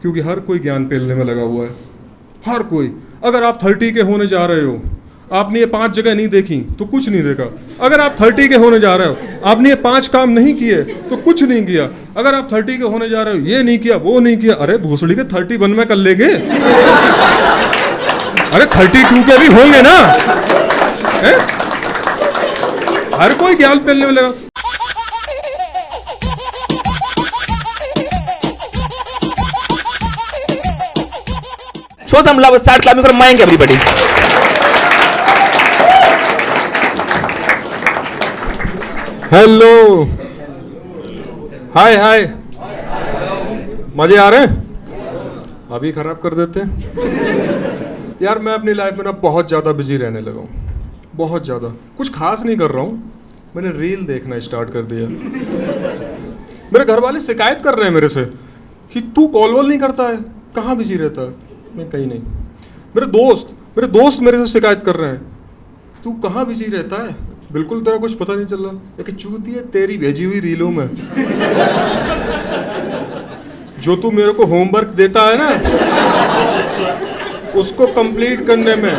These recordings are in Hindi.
क्योंकि हर कोई ज्ञान पेलने में लगा हुआ है, हर कोई। अगर आप 30 के होने जा रहे हो, आपने ये 5 जगह नहीं देखी तो कुछ नहीं देखा। अगर आप 30 के होने जा रहे हो, आपने ये 5 काम नहीं किए तो कुछ नहीं किया। अगर आप 30 के होने जा रहे हो, ये नहीं किया, वो नहीं किया, अरे भोसड़ी के 31 में कर लेंगे। अरे 32 के भी होंगे ना, है? हर कोई ज्ञान पेलने में लगा। Show some love. Start clapping for Mayank, everybody. Hello, hi hi, मजे आ रहे हैं? अभी खराब कर देते हैं यार। मैं अपनी लाइफ में ना बहुत ज़्यादा बिजी रहने लगा हूँ, बहुत ज़्यादा। कुछ खास नहीं कर रहा हूँ, मैंने रील देखना स्टार्ट कर दिया। मेरे घर वाले शिकायत कर रहे हैं मेरे से कि तू कॉल वॉल नहीं करता है, कहाँ बिजी रहता है। मैं कहीं नहीं। मेरे दोस्त मेरे से शिकायत कर रहे हैं, तू कहाँ बिजी रहता है, बिल्कुल तेरा कुछ पता नहीं चल रहा। एक चूती है तेरी भेजी हुई रीलों में। जो तू मेरे को होमवर्क देता है ना, उसको कंप्लीट करने में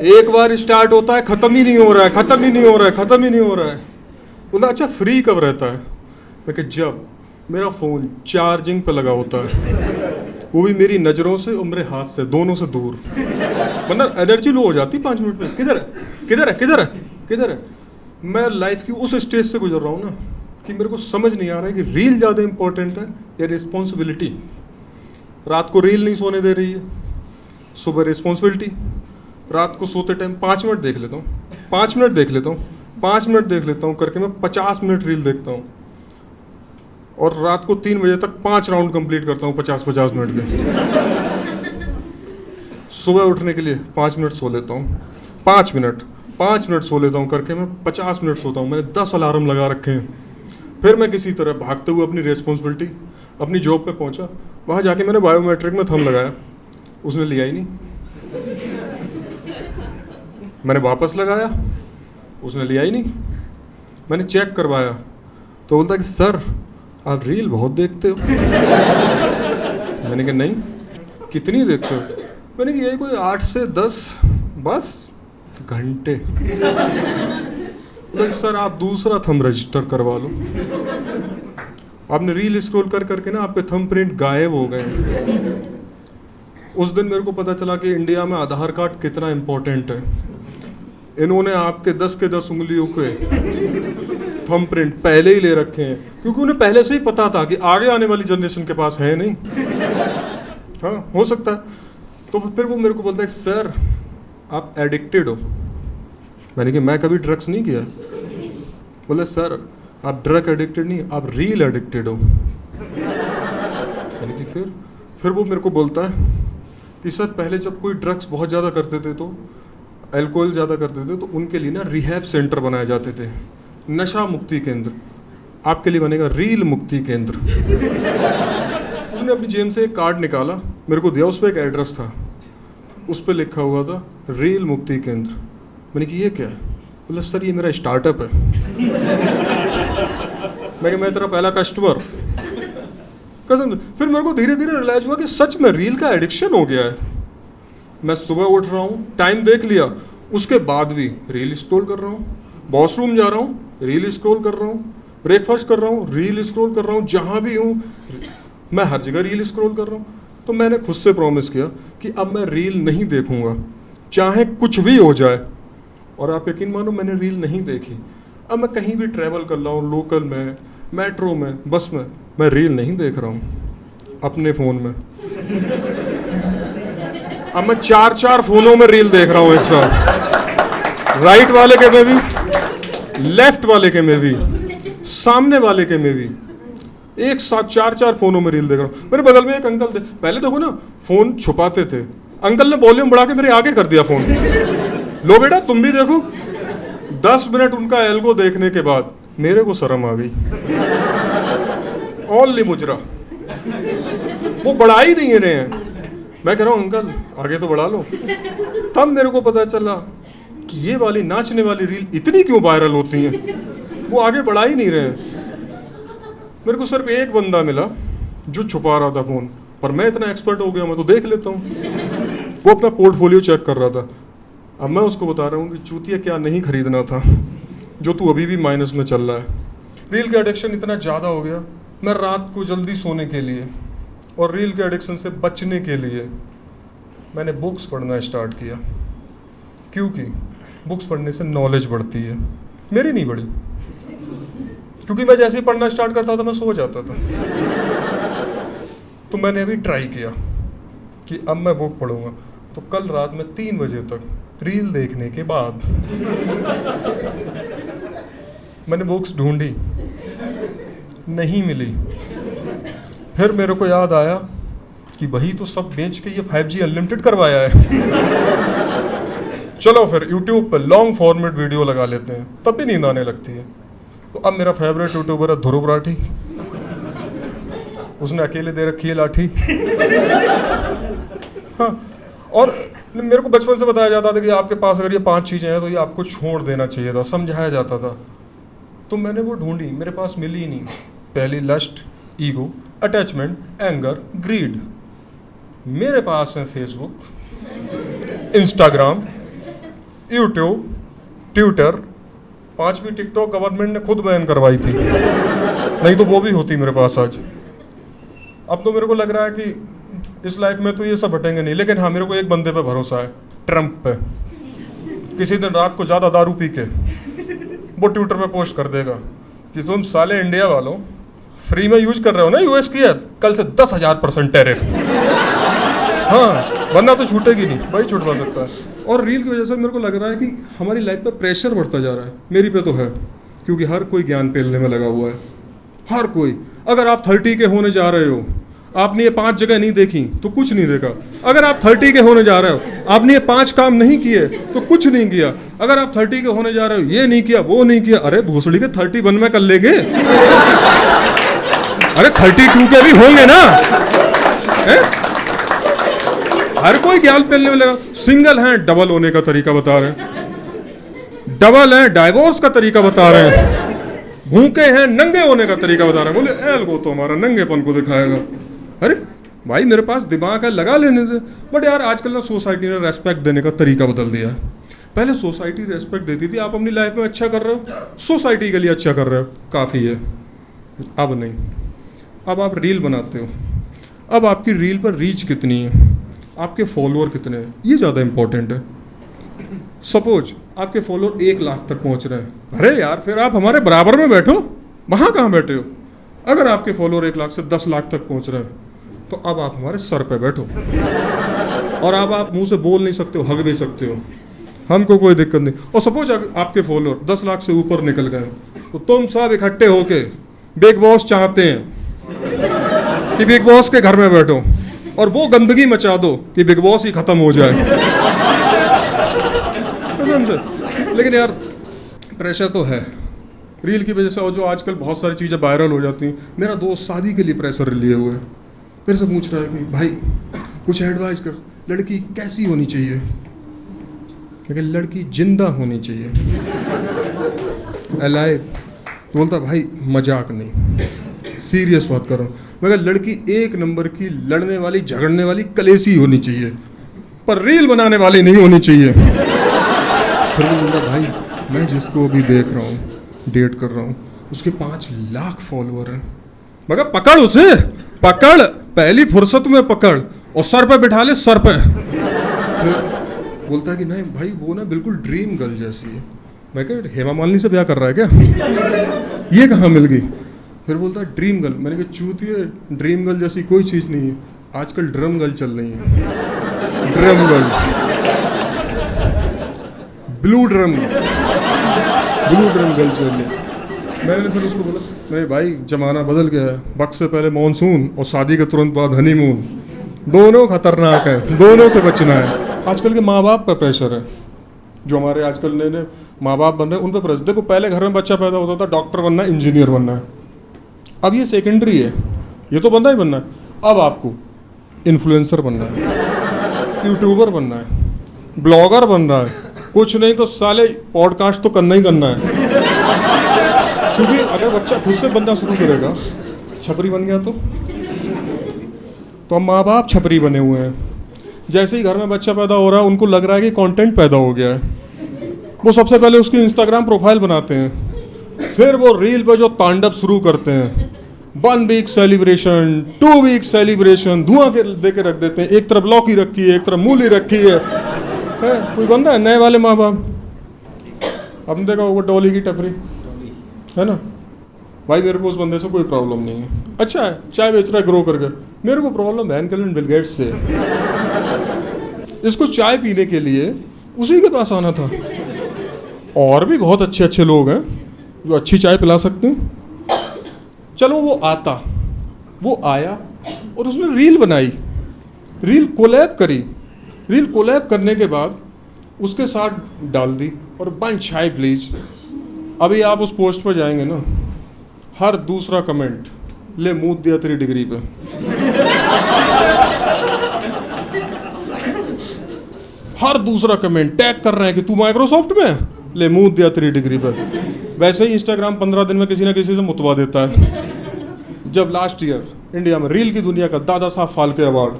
एक बार स्टार्ट होता है, खत्म ही नहीं हो रहा है, खत्म ही नहीं हो रहा है, खत्म ही नहीं हो रहा है। बोला अच्छा फ्री कब रहता है? मैं कि जब मेरा फोन चार्जिंग पे लगा होता है, वो भी मेरी नज़रों से और मेरे हाथ से, दोनों से दूर, वरना एनर्जी लो हो जाती 5 मिनट में। किधर है, किधर है, किधर है, किधर है? मैं लाइफ की उस स्टेज से गुजर रहा हूँ ना कि मेरे को समझ नहीं आ रहा है कि रील ज़्यादा इंपॉर्टेंट है या रिस्पॉन्सिबिलिटी। रात को रील नहीं सोने दे रही है, सुबह रिस्पॉन्सिबिलिटी। रात को सोते टाइम 5 मिनट देख लेता हूँ, 5 मिनट देख लेता हूँ, 5 मिनट देख लेता हूँ करके मैं 50 मिनट रील देखता हूँ। और रात को 3 बजे तक 5 राउंड कंप्लीट करता हूँ 50-50 मिनट के। सुबह उठने के लिए 5 मिनट सो लेता हूँ, 5 मिनट सो लेता हूँ करके मैं 50 मिनट सोता हूँ। मैंने 10 अलार्म लगा रखे हैं। फिर मैं किसी तरह भागते हुए अपनी रिस्पॉन्सिबिलिटी, अपनी जॉब पे पहुँचा। वहाँ जाके मैंने बायोमेट्रिक में थंब लगाया, उसने लिया ही नहीं। मैंने वापस लगाया, उसने लिया ही नहीं। मैंने चेक करवाया तो बोलता कि सर आप रील बहुत देखते हो। मैंने कहा नहीं, कितनी देखते हो? मैंने कहा यही कोई 8 से 10 बस घंटे। सर आप दूसरा थंब रजिस्टर करवा लो। आपने रील स्क्रॉल कर करके ना आपके थंब प्रिंट गायब हो गए। उस दिन मेरे को पता चला कि इंडिया में आधार कार्ड कितना इम्पोर्टेंट है। इन्होंने आपके 10 के 10 उंगलियों के थंब प्रिंट पहले ही ले रखे हैं, क्योंकि उन्हें पहले से ही पता था कि आगे आने वाली जनरेशन के पास है नहीं। हाँ हो सकता है। तो फिर वो मेरे को बोलता है सर आप एडिक्टेड हो। मैंने कहा मैं कभी ड्रग्स नहीं किया। बोले सर आप ड्रग एडिक्टेड नहीं, आप रील एडिक्टेड हो। मैंने कहा फिर वो मेरे को बोलता है कि सर पहले जब कोई ड्रग्स बहुत ज़्यादा करते थे तो अल्कोहल ज़्यादा करते थे तो उनके लिए ना रिहैब सेंटर बनाए जाते थे, नशा मुक्ति केंद्र। आपके लिए बनेगा रील मुक्ति केंद्र। उसने अपनी जेब से एक कार्ड निकाला, मेरे को दिया, उस पर एक एड्रेस था, उस पर लिखा हुआ था रील मुक्ति केंद्र। मैंने कहा ये क्या है? बोला सर ये मेरा स्टार्टअप है। मैं तेरा पहला कस्टमर कसम। फिर मेरे को धीरे धीरे रियलाइज हुआ कि सच में रील का एडिक्शन हो गया है। मैं सुबह उठ रहा हूँ, टाइम देख लिया, उसके बाद भी रील स्क्रॉल कर रहा हूँ। वॉशरूम जा रहा हूँ, रील स्क्रॉल कर रहा हूँ। ब्रेकफास्ट कर रहा हूँ, रील स्क्रॉल कर रहा हूँ। जहाँ भी हूँ मैं हर जगह रील स्क्रॉल कर रहा हूँ। तो मैंने खुद से प्रॉमिस किया कि अब मैं रील नहीं देखूँगा, चाहे कुछ भी हो जाए। और आप यकीन मानो मैंने रील नहीं देखी। अब मैं कहीं भी ट्रैवल कर रहा हूँ, लोकल में, मेट्रो में, बस में, मैं रील नहीं देख रहा हूँ अपने फ़ोन में। अब मैं 4-4 फ़ोनों में रील देख रहा हूँ एक साथ। राइट वाले के में भी, लेफ्ट वाले के में भी, सामने वाले के में भी, एक साथ 4-4 फ़ोनों में रील देख रहा हूँ। मेरे बगल में एक अंकल थे, पहले देखो ना फ़ोन छुपाते थे, अंकल ने वॉल्यूम बढ़ा के मेरे आगे कर दिया फ़ोन। लो बेटा तुम भी देखो। 10 मिनट उनका एल्गो देखने के बाद मेरे को शर्म आ गई। ओनली मुजरा, वो बढ़ा ही नहीं रहे हैं। मैं कह रहा हूँ अंकल आगे तो बढ़ा लो। तब मेरे को पता चला कि ये वाली नाचने वाली रील इतनी क्यों वायरल होती हैं, वो आगे बढ़ा ही नहीं रहे हैं। मेरे को सिर्फ एक बंदा मिला जो छुपा रहा था फ़ोन, पर मैं इतना एक्सपर्ट हो गया, मैं तो देख लेता हूँ। वो अपना पोर्टफोलियो चेक कर रहा था। अब मैं उसको बता रहा हूँ कि चूतिया क्या नहीं खरीदना था जो तू अभी भी माइनस में चल रहा है। रील का एडिक्शन इतना ज़्यादा हो गया, मैं रात को जल्दी सोने के लिए और रील के एडिक्शन से बचने के लिए मैंने बुक्स पढ़ना स्टार्ट किया, क्योंकि बुक्स पढ़ने से नॉलेज बढ़ती है। मेरी नहीं बढ़ी, क्योंकि मैं जैसे ही पढ़ना स्टार्ट करता था मैं सो जाता था। तो मैंने अभी ट्राई किया कि अब मैं बुक पढ़ूंगा। तो कल रात में 3 बजे तक रील देखने के बाद मैंने बुक्स ढूंढी, नहीं मिली। फिर मेरे को याद आया कि वही तो सब बेच के ये 5G अनलिमिटेड करवाया है। चलो फिर YouTube पे लॉन्ग फॉर्मेट वीडियो लगा लेते हैं, तब भी नींद आने लगती है। तो अब मेरा फेवरेट यूट्यूबर है ध्रुव राठी, उसने अकेले दे रखी है लाठी। हाँ, और मेरे को बचपन से बताया जाता था कि आपके पास अगर ये 5 चीज़ें हैं तो ये आपको छोड़ देना चाहिए था, समझाया जाता था। तो मैंने वो ढूंढी, मेरे पास मिली ही नहीं। पहली lust, ego, attachment, anger, greed. मेरे पास है फेसबुक, इंस्टाग्राम, यूट्यूब, ट्विटर, 5वीं टिकटॉक गवर्नमेंट ने खुद बैन करवाई थी, नहीं तो वो भी होती मेरे पास आज। अब तो मेरे को लग रहा है कि इस लाइफ में तो ये सब हटेंगे नहीं, लेकिन हाँ, मेरे को एक बंदे पे भरोसा है, ट्रम्प पे। किसी दिन रात को ज़्यादा दारू पी के वो ट्विटर पे पोस्ट कर देगा कि तुम साले इंडिया वालों फ्री में यूज कर रहे हो ना यूएस की है, कल से 10,000% टैरिफ। हाँ, वरना तो छूटेगी नहीं, वही छुटवा सकता है। और रील की वजह से मेरे को लग रहा है कि हमारी लाइफ पे प्रेशर बढ़ता जा रहा है। मेरी पे तो है, क्योंकि हर कोई ज्ञान पेलने में लगा हुआ है, हर कोई। अगर आप 30 के होने जा रहे हो, आपने ये 5 जगह नहीं देखी तो कुछ नहीं देखा। अगर आप 30 के होने जा रहे हो, आपने ये 5 काम नहीं किए तो कुछ नहीं किया। अगर आप 30 के होने जा रहे हो, ये नहीं किया, वो नहीं किया, अरे भोसड़ी के 31 में कर लेंगे। अरे 32 के भी होंगे ना। है? हर कोई ज्ञान पेलने में लगा। सिंगल हैं, डबल होने का तरीका बता रहे हैं। डबल हैं, डाइवोर्स का तरीका बता रहे हैं। भूखे हैं, नंगे होने का तरीका बता रहे हैं। बोले एल को तो हमारा नंगेपन को दिखाएगा। अरे भाई, मेरे पास दिमाग है, लगा लेने से। बट यार, आजकल ना सोसाइटी ने रेस्पेक्ट देने का तरीका बदल दिया है। पहले सोसाइटी रेस्पेक्ट देती थी, आप अपनी लाइफ में अच्छा कर रहे हो, सोसाइटी के लिए अच्छा कर रहे हो, काफ़ी है। अब नहीं, अब आप रील बनाते हो, अब आपकी रील पर रीच कितनी है, आपके फॉलोअर कितने हैं, ये ज़्यादा इंपॉर्टेंट है। सपोज आपके फॉलोअर 1 लाख तक पहुंच रहे हैं, अरे यार, फिर आप हमारे बराबर में बैठो, वहाँ कहाँ बैठे हो। अगर आपके फॉलोअर 1 लाख से 10 लाख तक पहुंच रहे हैं, तो अब आप हमारे सर पे बैठो। और अब आप मुंह से बोल नहीं सकते हो, हग भी सकते हो, हमको कोई दिक्कत नहीं। और सपोज आपके फॉलोअर 10 लाख से ऊपर निकल गए, तो तुम सब इकट्ठे होके बिग बॉस चाहते हैं कि बिग बॉस के घर में बैठो और वो गंदगी मचा दो कि बिग बॉस ही खत्म हो जाए। लेकिन यार, प्रेशर तो है रील की वजह से। और जो आजकल बहुत सारी चीज़ें वायरल हो जाती हैं। मेरा दोस्त शादी के लिए प्रेशर लिए हुए है, मेरे से पूछ रहा है कि भाई कुछ एडवाइस कर, लड़की कैसी होनी चाहिए। लेकिन लड़की जिंदा होनी चाहिए, अलाइव। तो बोलता भाई मजाक नहीं, सीरियस बात कर रहा हूँ। मगर लड़की 1 नंबर की लड़ने वाली, झगड़ने वाली, कलेसी होनी चाहिए, पर रील बनाने वाली नहीं होनी चाहिए। फिर वो बोलता भाई, मैं जिसको अभी देख रहा हूँ, डेट कर रहा हूँ, उसके 5 लाख फॉलोअर हैं। मगर पकड़ उसे, पकड़, पहली फुर्सत में पकड़ और सर पे बिठा ले, सर पे। बोलता है कि नहीं भाई, वो ना बिल्कुल ड्रीम गर्ल जैसी है। मैं कहा हेमा मालिनी से ब्याह कर रहा है क्या, ये कहाँ मिल गई। फिर बोलता है ड्रीम गर्ल। मैंने कहा चूतिए, ड्रीम गर्ल जैसी कोई चीज़ नहीं है, आजकल ड्रम गर्ल चल रही है। Drum girl, blue drum girl चल रही है। मैंने फिर उसको बोला नहीं भाई, ज़माना बदल गया है, वक्त से पहले मानसून और शादी के तुरंत बाद हनीमून, दोनों खतरनाक है, दोनों से बचना है। आजकल के माँ बाप पर प्रेशर है, जो हमारे आजकल नए नए माँ बाप बन रहे हैं उन पर प्रेशर। देखो, पहले घर में बच्चा पैदा होता था, डॉक्टर बनना है, इंजीनियर बनना है, अब ये सेकेंडरी है, ये तो बनना ही बनना है। अब आपको इन्फ्लुएंसर बनना है, यूट्यूबर बनना है, ब्लॉगर बनना है, कुछ नहीं तो साले पॉडकास्ट तो करना ही करना है। क्योंकि अगर बच्चा खुद से बनना शुरू करेगा, छपरी बन गया तो तो अब माँ बाप छपरी बने हुए हैं। जैसे ही घर में बच्चा पैदा हो रहा है उनको लग रहा है कि कंटेंट पैदा हो गया है, वो सबसे पहले उसकी इंस्टाग्राम प्रोफाइल बनाते हैं, फिर वो रील पे जो तांडव शुरू करते हैं, 1 वीक सेलिब्रेशन, 2 वीक सेलिब्रेशन, धुआं के दे के रख देते हैं। एक तरफ लौकी रखी है, एक तरफ मूली रखी है। कोई बंदा है नए वाले माँ बाप, आपने देखा होगा डॉली की टपरी, है ना भाई। मेरे को उस बंदे से कोई प्रॉब्लम नहीं है, अच्छा है, चाय बेच रहा है ग्रो करके। मेरे को प्रॉब्लम है बिल गेट्स से। इसको चाय पीने के लिए उसी के पास आना था। और भी बहुत अच्छे अच्छे लोग हैं जो अच्छी चाय पिला सकते हैं। चलो वो आया और उसने रील बनाई, रील कोलैब करी। रील कोलैब करने के बाद उसके साथ डाल दी और बाय चाय प्लीज। अभी आप उस पोस्ट पर जाएंगे ना, हर दूसरा कमेंट ले मुंह दिया तेरी डिग्री पे। हर दूसरा कमेंट टैग कर रहे हैं कि तू माइक्रोसॉफ्ट में है? ले मुंह दिया तेरी डिग्री पे। वैसे ही इंस्टाग्राम 15 दिन में किसी ना किसी से मुतवा देता है। जब लास्ट ईयर इंडिया में रील की दुनिया का Dada Saheb Phalke award,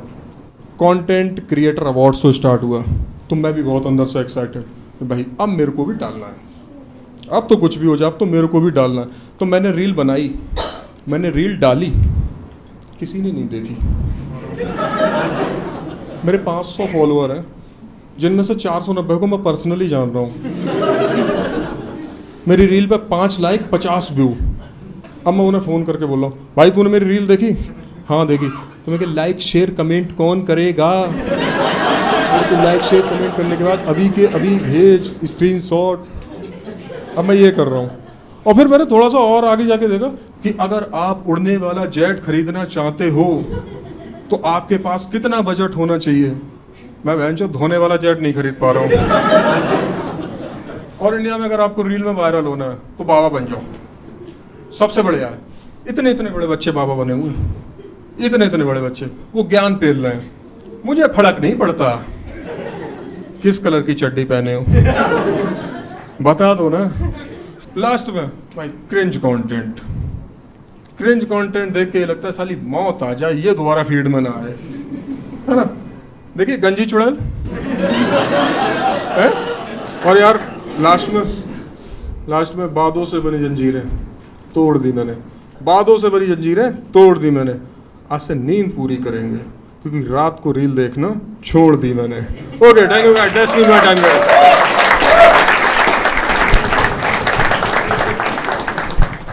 content creator award से स्टार्ट हुआ, तो मैं भी बहुत अंदर से एक्साइटेड भाई अब मेरे को भी डालना है, अब तो कुछ भी हो जाए, अब तो मेरे को भी डालना है। तो मैंने रील बनाई, मैंने रील डाली, किसी ने नहीं देखी। मेरे 500 फॉलोअर हैं, जिनमें से 490 को मैं पर्सनली जान रहा हूँ। मेरी रील पे 5 लाइक 50 व्यू। अब मैं उन्हें फ़ोन करके बोल रहा हूँ, भाई तूने मेरी रील देखी? हाँ देखी। तो मैं लाइक शेयर कमेंट कौन करेगा? तो लाइक शेयर कमेंट करने के बाद अभी के अभी भेज स्क्रीनशॉट। अब मैं ये कर रहा हूँ। और फिर मैंने थोड़ा सा और आगे जाके देखा कि अगर आप उड़ने वाला जेट खरीदना चाहते हो तो आपके पास कितना बजट होना चाहिए। मैं वेंचर धोने वाला जेट नहीं खरीद पा रहा हूँ। और इंडिया में अगर आपको रील में वायरल होना है तो बाबा बन जाओ, सबसे बढ़िया है। इतने इतने बड़े बच्चे बाबा बने हुए हैं, इतने इतने बड़े बच्चे, वो ज्ञान पेल रहे हैं। मुझे फर्क नहीं पड़ता किस कलर की चड्डी पहने हो, बता दो ना। लास्ट में भाई क्रिंज कंटेंट देख के लगता है साली मौत आ जाए, ये दोबारा फीड में ना आए, है ना। देखिए गंजी चुड़ैल है। और यार लास्ट में बादों से बनी जंजीरें तोड़ दी मैंने, बादों से बनी जंजीरें तोड़ दी मैंने। आज से नींद पूरी करेंगे क्योंकि रात को रील देखना छोड़ दी मैंने। Okay, thank you guys, that's me my time.